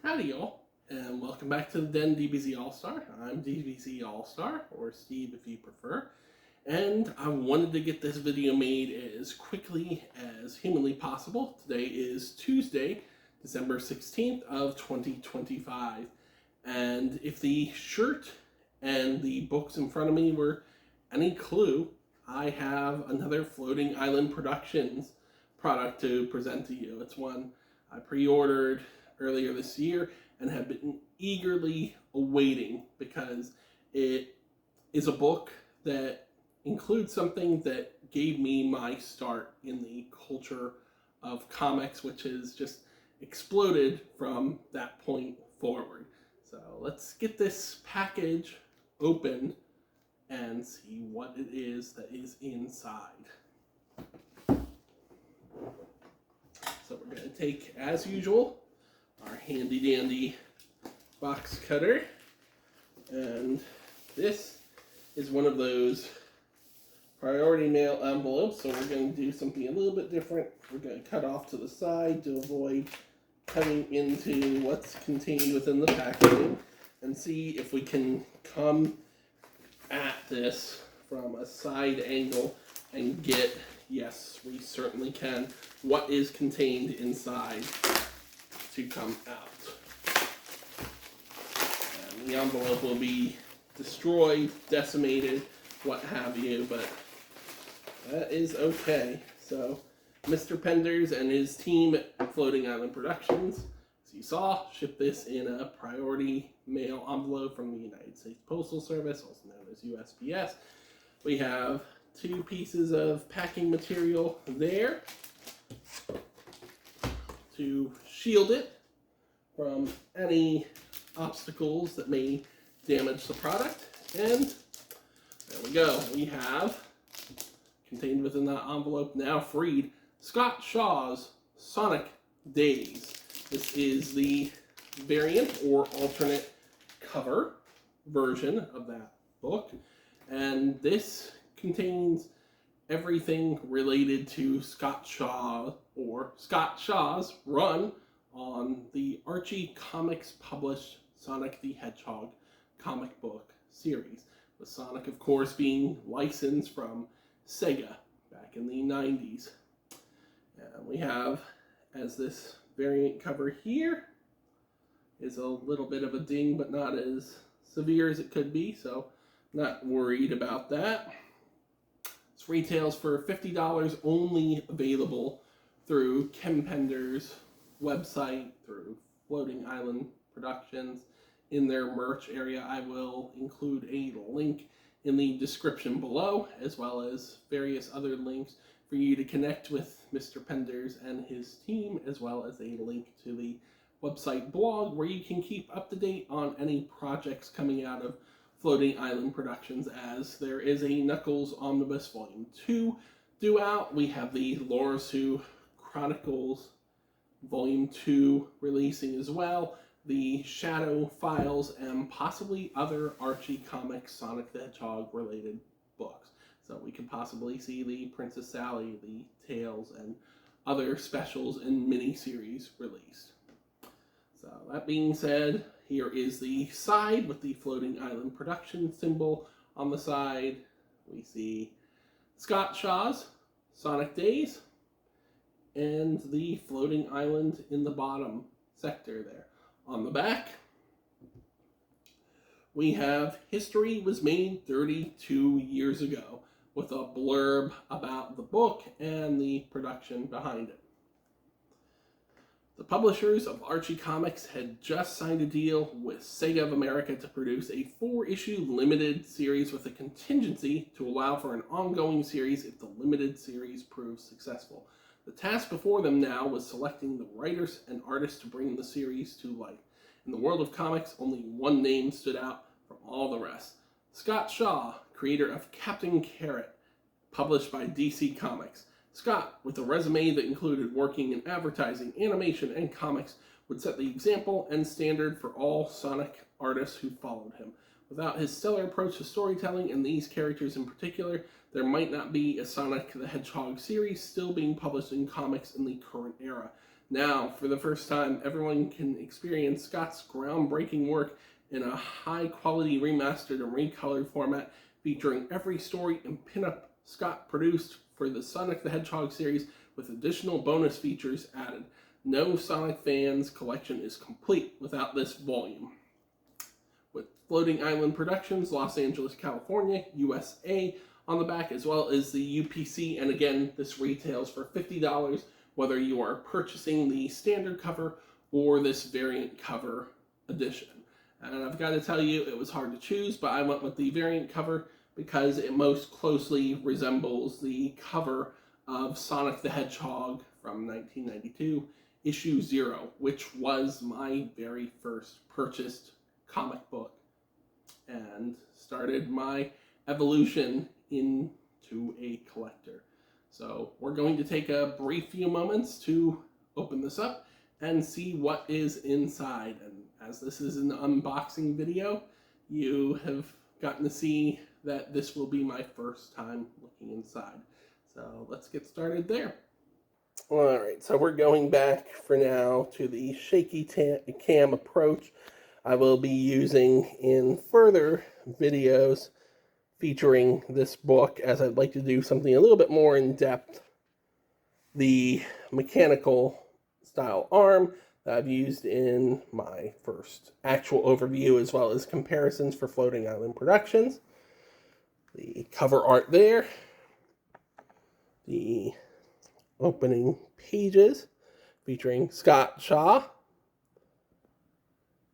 Howdy, y'all, and welcome back to the Den DBZ All-Star. I'm DBZ All-Star, or Steve if you prefer, and I wanted to get this video made as quickly as humanly possible. Today is Tuesday, December 16th of 2025, and if the shirt and the books in front of me were any clue, I have another Floating Island Productions product to present to you. It's one I pre-ordered earlier this year and have been eagerly awaiting because it is a book that includes something that gave me my start in the culture of comics, which has just exploded from that point forward. So let's get this package open and see what it is that is inside. So we're going to take, as usual, our handy dandy box cutter, and this is one of those priority mail envelopes, so we're going to do something a little bit different. We're going to cut off to the side to avoid cutting into what's contained within the packaging and see if we can come at this from a side angle and get, yes, we certainly can, what is contained inside to come out. And the envelope will be destroyed, decimated, what have you, but that is okay. So Mr. Penders and his team at Floating Island Productions, as you saw, shipped this in a priority mail envelope from the United States Postal Service, also known as USPS. We have 2 pieces of packing material there to shield it from any obstacles that may damage the product. And there we go. We have, contained within that envelope, now freed, Scott Shaw's Sonic Days. This is the variant or alternate cover version of that book. And this contains everything related to Scott Shaw, or Scott Shaw's run on the Archie Comics published Sonic the Hedgehog comic book series, with Sonic, of course, being licensed from Sega back in the 90s. And we have, as this variant cover here, is a little bit of a ding, but not as severe as it could be, so not worried about that. This retails for $50, only available through Ken Penders' website, through Floating Island Productions, in their merch area. I will include a link in the description below, as well as various other links for you to connect with Mr. Penders and his team, as well as a link to the website blog where you can keep up to date on any projects coming out of Floating Island Productions, as there is a Knuckles Omnibus Volume 2 due out. We have the Laura Sue Chronicles Volume 2 releasing as well, the Shadow Files, and possibly other Archie Comics Sonic the Hedgehog related books. So we could possibly see the Princess Sally, the Tales, and other specials and mini-series released. So that being said, here is the side with the Floating Island Production symbol on the side. We see Scott Shaw's Sonic Days and the Floating Island in the bottom sector there. On the back, we have History Was Made 32 Years Ago, with a blurb about the book and the production behind it. The publishers of Archie Comics had just signed a deal with Sega of America to produce a 4-issue limited series with a contingency to allow for an ongoing series if the limited series proves successful. The task before them now was selecting the writers and artists to bring the series to life. In the world of comics, only one name stood out from all the rest. Scott Shaw, creator of Captain Carrot, published by DC Comics. Scott, with a resume that included working in advertising, animation, and comics, would set the example and standard for all Sonic artists who followed him. Without his stellar approach to storytelling and these characters in particular, there might not be a Sonic the Hedgehog series still being published in comics in the current era. Now, for the first time, everyone can experience Scott's groundbreaking work in a high-quality remastered and recolored format featuring every story and pinup Scott produced for the Sonic the Hedgehog series with additional bonus features added. No Sonic fans collection is complete without this volume. With Floating Island Productions, Los Angeles, California, USA on the back, as well as the UPC, and again, this retails for $50, whether you are purchasing the standard cover or this variant cover edition. And I've got to tell you, it was hard to choose, but I went with the variant cover because it most closely resembles the cover of Sonic the Hedgehog from 1992, issue 0, which was my very first purchased comic book and started my evolution into a collector. So we're going to take a brief few moments to open this up and see what is inside. And as this is an unboxing video, you have gotten to see that this will be my first time looking inside. So let's get started there. Alright, so we're going back for now to the shaky cam approach I will be using in further videos featuring this book, as I'd like to do something a little bit more in depth. The mechanical style arm that I've used in my first actual overview, as well as comparisons for Floating Island Productions. The cover art there. The opening pages featuring Scott Shaw,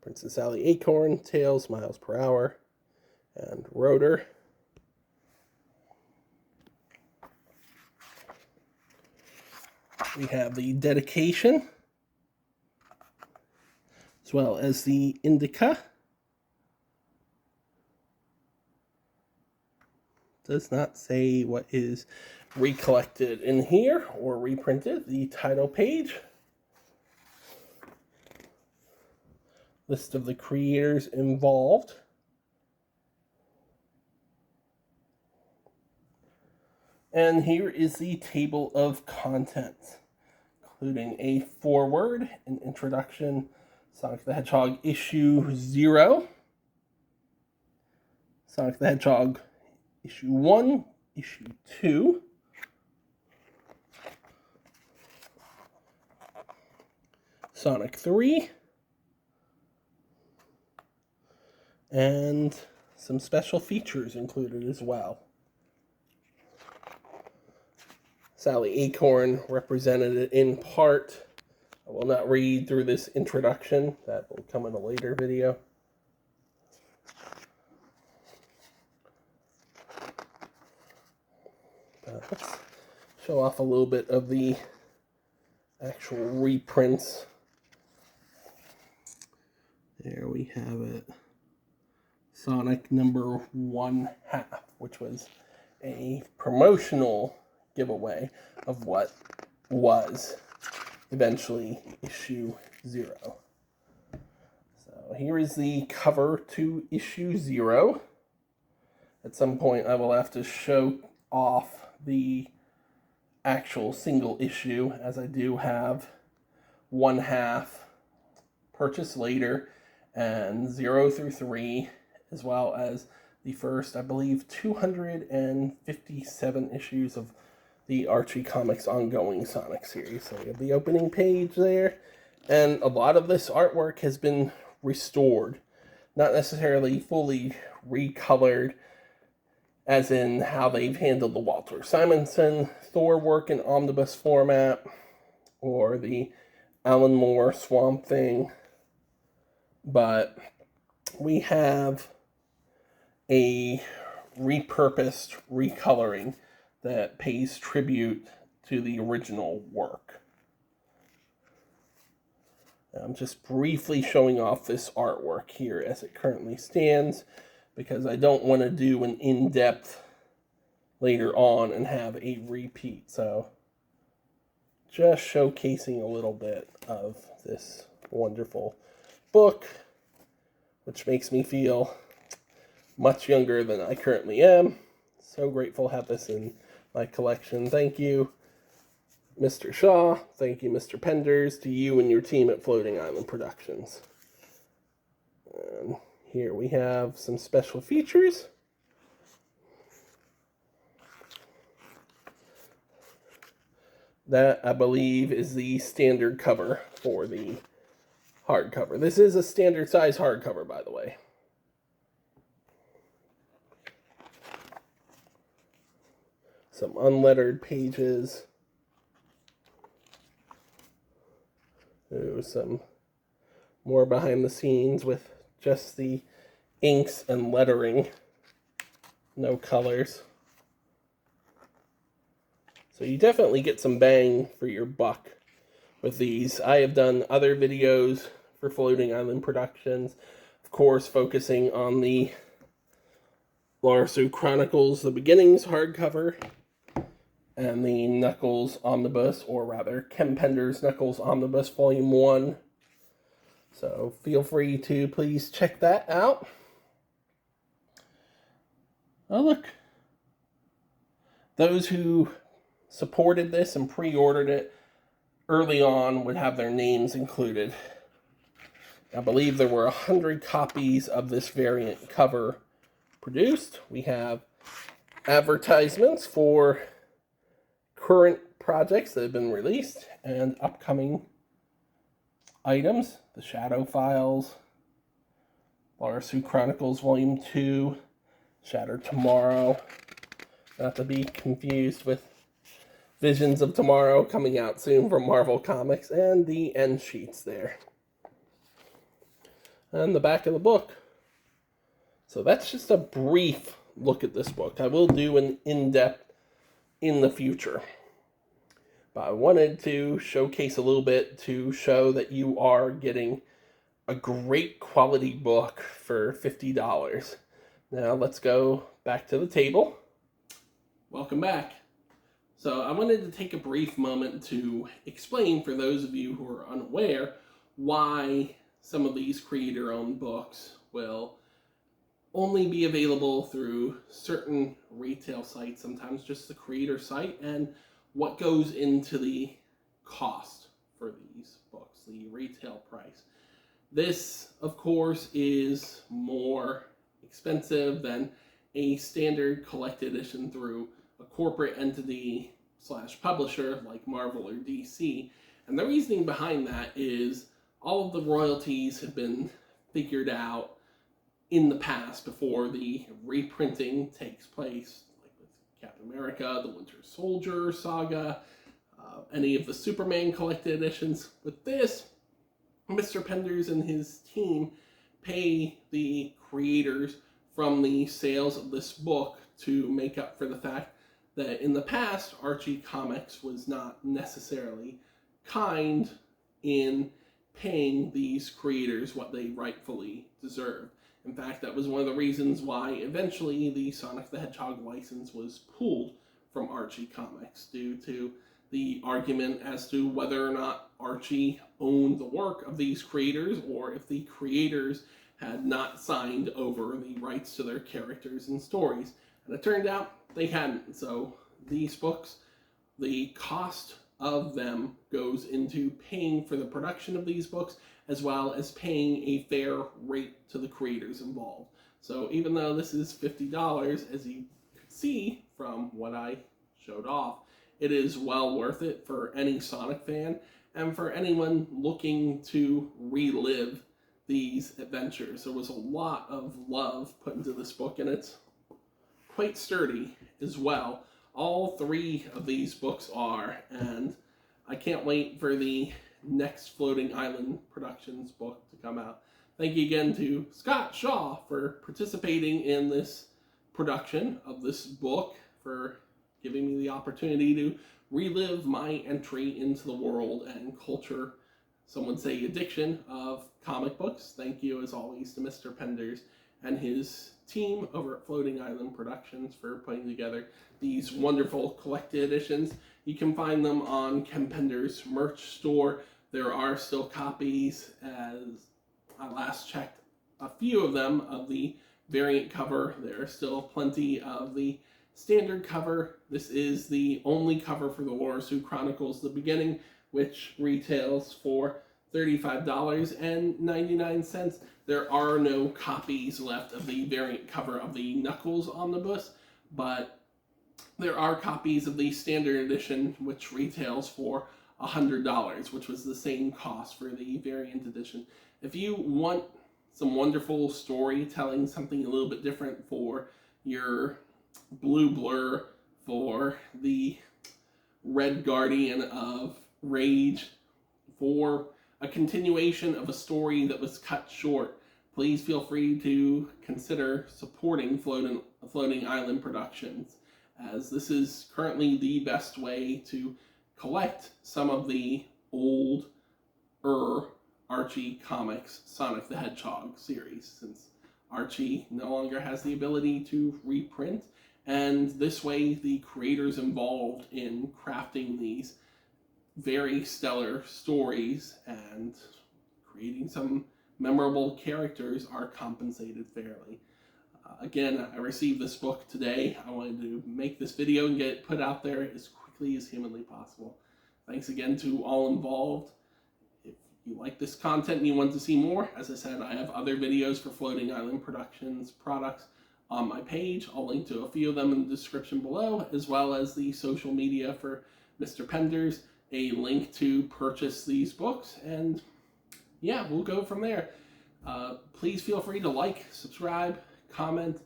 Princess Sally Acorn, Tails, Miles Per Hour, and Rotor. We have the dedication, as well as the indica. Does not say what is recollected in here or reprinted. The title page. List of the creators involved. And here is the table of contents, including a foreword, an introduction, Sonic the Hedgehog issue 0, Sonic the Hedgehog issue 1, issue 2, Sonic 3, and some special features included as well. Sally Acorn represented in part. I will not read through this introduction. That will come in a later video. Let's show off a little bit of the actual reprints. There we have it. Sonic number 1/2, which was a promotional giveaway of what was eventually issue 0. So here is the cover to issue 0. At some point I will have to show off the actual single issue, as I do have 1/2 purchased later and 0 through 3, as well as the first, I believe, 257 issues of the Archie Comics ongoing Sonic series. So we have the opening page there, and a lot of this artwork has been restored. Not necessarily fully recolored, as in how they've handled the Walter Simonson Thor work in omnibus format, or the Alan Moore Swamp Thing. But we have a repurposed recoloring that pays tribute to the original work. I'm just briefly showing off this artwork here as it currently stands, because I don't want to do an in-depth later on and have a repeat. So just showcasing a little bit of this wonderful book, which makes me feel much younger than I currently am. So grateful to have this in my collection. Thank you, Mr. Shaw. Thank you, Mr. Penders, to you and your team at Floating Island Productions. And here we have some special features. That, I believe, is the standard cover for the hardcover. This is a standard size hardcover, by the way. Some unlettered pages. There's some more behind the scenes with just the inks and lettering. No colors. So you definitely get some bang for your buck with these. I have done other videos for Floating Island Productions, of course, focusing on the Laura Sue Chronicles, the Beginnings hardcover, and the Knuckles Omnibus, or rather, Ken Penders Knuckles Omnibus Volume 1. So feel free to please check that out. Oh, look. Those who supported this and pre-ordered it early on would have their names included. I believe there were 100 copies of this variant cover produced. We have advertisements for current projects that have been released and upcoming items. The Shadow Files, Laura Sue Chronicles Volume 2, Shatter Tomorrow, not to be confused with Visions of Tomorrow coming out soon from Marvel Comics, and the end sheets there. And the back of the book. So that's just a brief look at this book. I will do an in-depth in the future. But I wanted to showcase a little bit to show that you are getting a great quality book for $50. Now let's go back to the table. Welcome back. So I wanted to take a brief moment to explain, for those of you who are unaware, why some of these creator-owned books will only be available through certain retail sites, sometimes just the creator site, and what goes into the cost for these books, the retail price. This, of course, is more expensive than a standard collected edition through a corporate entity / publisher like Marvel or DC. And the reasoning behind that is all of the royalties have been figured out in the past before the reprinting takes place, like with Captain America, the Winter Soldier saga, any of the Superman collected editions. With this, Mr. Penders and his team pay the creators from the sales of this book to make up for the fact that in the past, Archie Comics was not necessarily kind in paying these creators what they rightfully deserved. In fact, that was one of the reasons why eventually the Sonic the Hedgehog license was pulled from Archie Comics, due to the argument as to whether or not Archie owned the work of these creators, or if the creators had not signed over the rights to their characters and stories. And it turned out they hadn't. So these books, the cost of them goes into paying for the production of these books, as well as paying a fair rate to the creators involved. So even though this is $50, as you could see from what I showed off, it is well worth it for any Sonic fan and for anyone looking to relive these adventures. There was a lot of love put into this book, and it's quite sturdy as well. All three of these books are, and I can't wait for the next Floating Island Productions book to come out. Thank you again to Scott Shaw for participating in this production of this book, for giving me the opportunity to relive my entry into the world and culture, some would say addiction, of comic books. Thank you, as always, to Mr. Penders and his team over at Floating Island Productions for putting together these wonderful collected editions. You can find them on Ken Penders' merch store. There are still copies, as I last checked, a few of them of the variant cover. There are still plenty of the standard cover. This is the only cover for the Laura Sue Chronicles The Beginning, which retails for $35.99. There are no copies left of the variant cover of the Knuckles Omnibus, but there are copies of the standard edition, which retails for $100, which was the same cost for the variant edition. If you want some wonderful storytelling, something a little bit different for your Blue Blur, for the Red Guardian of Rage, for a continuation of a story that was cut short, please feel free to consider supporting Floating Island Productions, as this is currently the best way to collect some of the old Archie Comics Sonic the Hedgehog series, since Archie no longer has the ability to reprint, and this way the creators involved in crafting these very stellar stories and creating some memorable characters are compensated fairly. Again, I received this book today. I wanted to make this video and get it put out there as quickly as humanly possible. Thanks again to all involved. If you like this content and you want to see more, as I said, I have other videos for Floating Island Productions products on my page. I'll link to a few of them in the description below, as well as the social media for Mr. Penders, a link to purchase these books, and yeah, we'll go from there. Please feel free to like, subscribe, comment,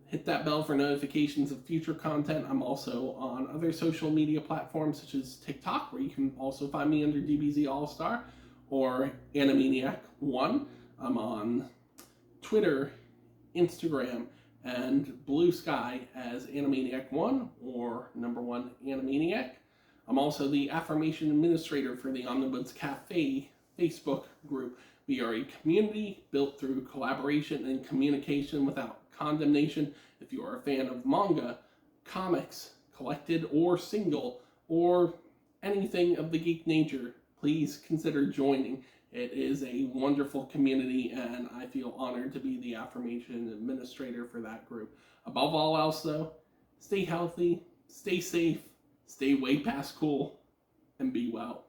hit that bell for notifications of future content. I'm also on other social media platforms such as TikTok, where you can also find me under DBZ All-Star, or Animaniac1. I'm on Twitter, Instagram, and Bluesky as Animaniac1 or #1 Animaniac. I'm also the affirmation administrator for the Omnibuds Cafè Facebook group. We are a community built through collaboration and communication without condemnation. If you are a fan of manga, comics, collected or single, or anything of the geek nature, please consider joining. It is a wonderful community, and I feel honored to be the affirmation administrator for that group. Above all else, though, stay healthy, stay safe, stay way past cool, and be well.